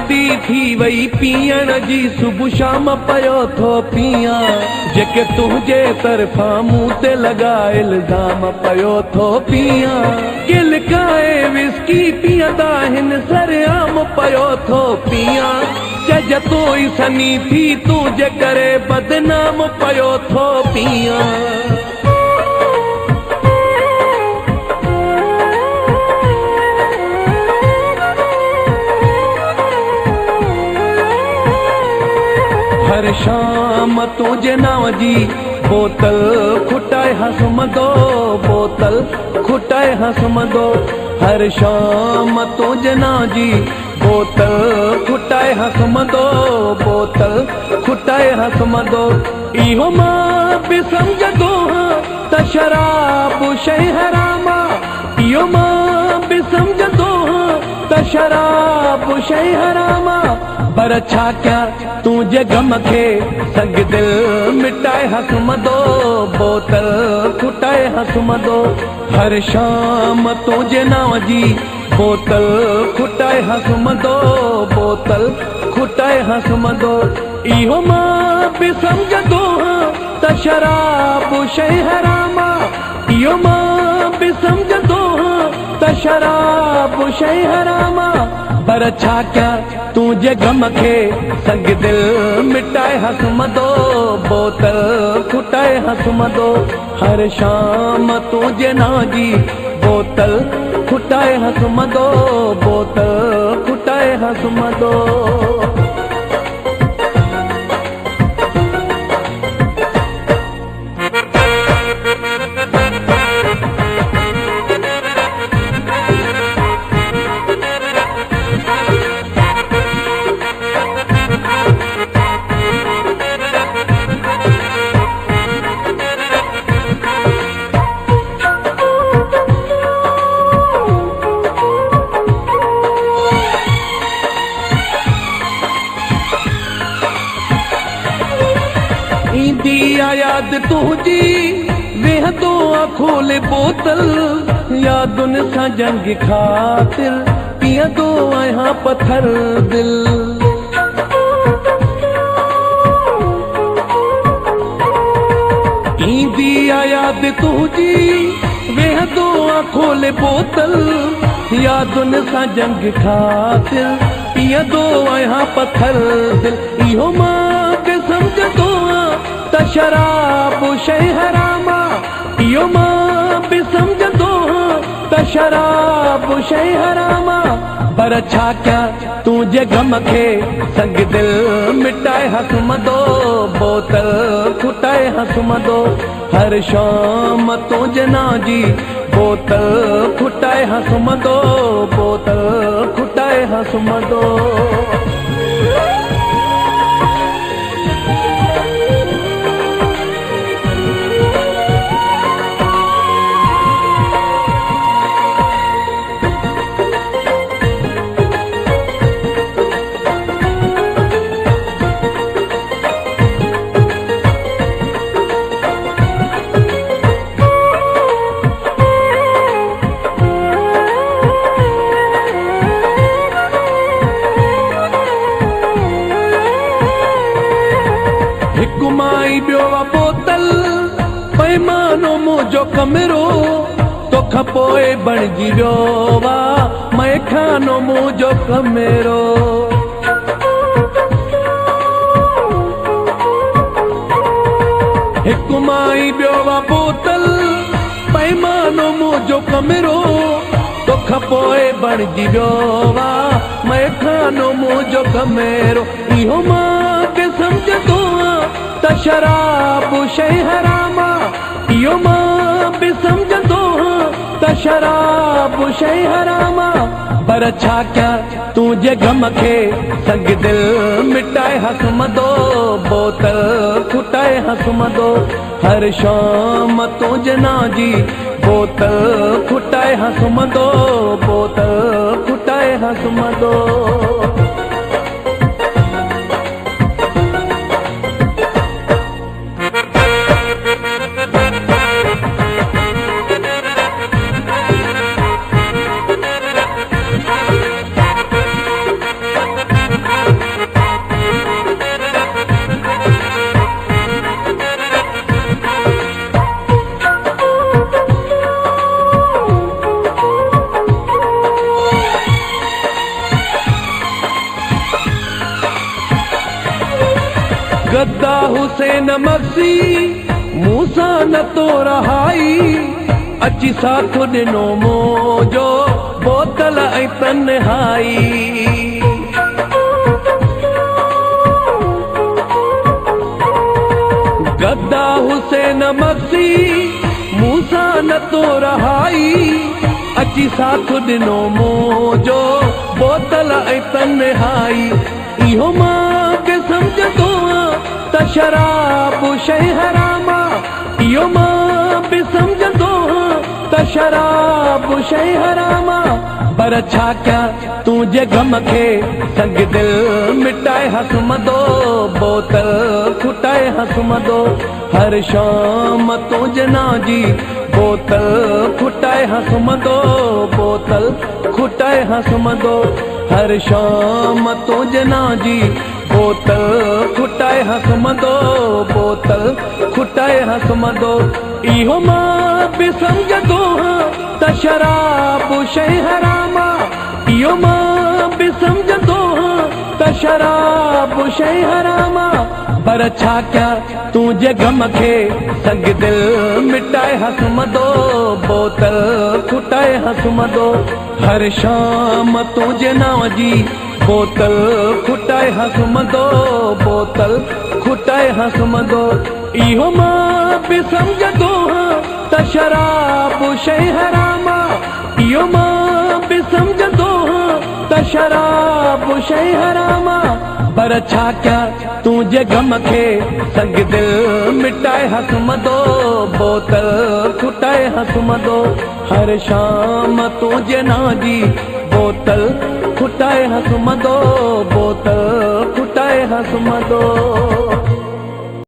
आदी थी वई पीअण जी सुबह शाम पयो थो पिया जेके तुझे तरफा मुंह ते लगा इल्जाम पयो थो पिया गिलकाए विस्की पियंदा हिन सरेआम पयो थो पिया जज तो ई सनी थी तुझे करे बदनाम पयो थो पिया हर शाम तुझे नाव जी बोतल खुटाए हंसमदो बोतल खुटाए हंसमदो हर शाम तुझे नाव जी बोतल खुटाए हंसमदो बोतल खुटाए हंसमदो इहो मां बि सम्झदो त शराब शइ हरामा इहो मां बि सम्झदो त शराब शइ हरामा पर छा क्या तुझे गम खे संग दिल मिटाए हंसमदो बोतल खुटाए हंसमदो हर शाम तुझे नाव जी बोतल खुटाए हंसमदो बोतल खुटाए हंसमदो इहो मां बि सम्झदो त शराब शइ हरामा इहो मां बि सम्झदो त शराब शइ हरामा पर छा क्या तुझे गम खे संग दिल मिटाए हंसमदो बोतल खुटाए हंसमदो हर शाम तुझे नाव जी बोतल खुटाए हंसमदो बोतल खुटाए हंसमदो याद तुझी वेहदो खोले बोतल यादुन सां जंग खातिर पियंदो आहियां पत्थर दिल ईंदी याद तुझी वेहदो खोले बोतल यादुन सां जंग खातिर पियंदो आहियां पत्थर दिल इहो मां बि सम्झदो त शराब शइ हरामा इहो मां बि सम्झदो त शराब शइ हरामा पर छा क्या तुझे गम खे संग दिल मिटाए हंसमदो बोतल खुटाए हंसमदो हर शाम तुझे नाव जी बोतल खुटाए हंसमदो बोतल खुटाए हंसमदो बोतल पैमानो मुंहिंजो कमरो तोखां पोइ बणिजी वियो वा मैखानो मुंहिंजो कमरो हिकु माई ॿियो वा बोतल पैमानो मुंहिंजो कमरो तोखां पोइ बणिजी वियो वा मैखानो मुंहिंजो कमरो इहो मां बि सम्झदो त शराब शइ हरामा इहो मां बि सम्झदो त शराब शइ हरामा पर छा क्या तुझे गम खे संग दिल मिटाए हंसमदो बोतल खुटाए हंसमदो हर शाम तुझे नाव जी बोतल खुटाए हंसमदो बोतल खुटाए हंसमदो गद्दा हुसैन मक्सी मूसा न तो रहाई अची साथ ॾिनो मोजो बोतल ऐं तन्हाई गद्दा हुसैन मक्सी मूसा न तो रहाई अची साथ ॾिनो मोजो बोतल ऐं तन्हाई इहो मां के सम्झंदो त शराब शइ हराम इहो मां बि सम्झंदो त शराब शइ हराम पर छा कयां तुंहिंजे गम खे संग दिल मिटाए हसमंदो बोतल खुटाए हसमंदो हर शाम तुंहिंजे नाम जी बोतल खुटाए हसमंदो बोतल खुटाए हसमंदो हर शाम तुंहिंजे नाम जी बोतल खुटाए हसमंदो बोतल खुटाए हसमंदो इहो मां बि सम्झंदो त शराब शइ हराम इहो मां बि सम्झंदो त शराब शइ हराम पर छा कयां तुंहिंजे गम खे संग दिल मिटाए हसमंदो बोतल खुटाए हसमंदो हर शाम तुंहिंजे नाम जी बोतल खुटाए हसमंदो बोतल खुटाए हसमंदो इहो मां बि सम्झंदो त शराब शइ हराम इहो मां बि सम्झंदो त शराब शइ हराम पर छा कयां तुंहिंजे गम खे संग दिल मिटाए हसमंदो बोतल खुटाए हसमंदो हर शाम तुंहिंजे नाम जी बोतल खुटाए हसमंदो बोतल खुटाए हसमंदो